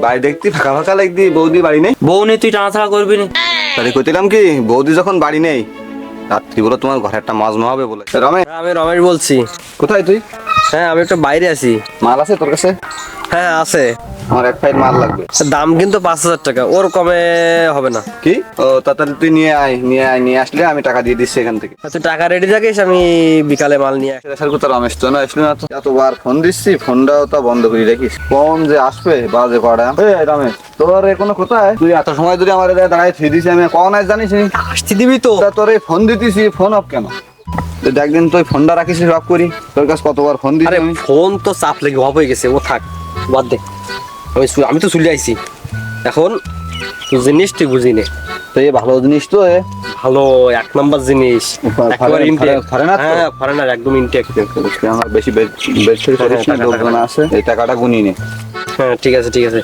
বাড়ি দেখতি ফাঁকা ফাঁকা লাগতি, বৌদি বাড়ি নেই। বউ নিয়ে তুই টানাছাড়া করবি না। তাহলে কইছিলাম কি, বৌদি যখন বাড়ি নেই রাত্রি বলো তোমার ঘরে একটা মাজমা হবে বলে। রমেশ, হ্যাঁ, আমি রমেশ বলছি। কোথায় তুই? হ্যাঁ, আমি একটু বাইরে আছি। মাল আছে তোর কাছে? হ্যাঁ, আছে। আমার এক ফাইল মাল লাগবে। দাম কিন্তু 5,000 টাকা, ওর কমে হবে না। কি? ও তাড়াতাড়ি তুই নিয়ে আয়, নিয়ে আসলে আমি টাকা দিয়ে দিচ্ছি এখান থেকে। তুই টাকা রেডি থাকিস, আমি বিকালে মাল নিয়ে আসি। স্যার কোথায়? রমেশ তো না আসলে না তো। এতবার ফোন দিচ্ছি, ফোনটাও তো বন্ধ করে রাখিস। কোন যে আসবে বাজে কড়া। এই রমেশ, তোর কোনো কোথায়? তুই এত সময় ধরে আমার দাঁড়ায় থুই দিছি, আমি কখন আজ জানিস নি? আসতে দিবি তো? তা তোর এই ফোন দিতেছি, ফোন অফ কেন? তুই একদিন তুই ফোনটা রাখিস অফ করি। তোর কাছে কতবার ফোন দিছি আরে আমি। ফোন তো চাপ লেগে অফ হয়ে গেছে, ও থাক, বাদ দে। আমি তো চলে আইছি এখন। তুই জিনিস তুই বুঝি নে। তো এই ভালো জিনিস তো ভালো 1 নাম্বার জিনিস, একেবারে ইনটেক। ফরে না তো? হ্যাঁ, ফরেনার একদম ইনটেক। আমার বেশি বেশি করিস না, টাকা, লোকজন টাকা। আছে, এই টাকাটা গুনি নে। হ্যাঁ, ঠিক আছে ঠিক আছে।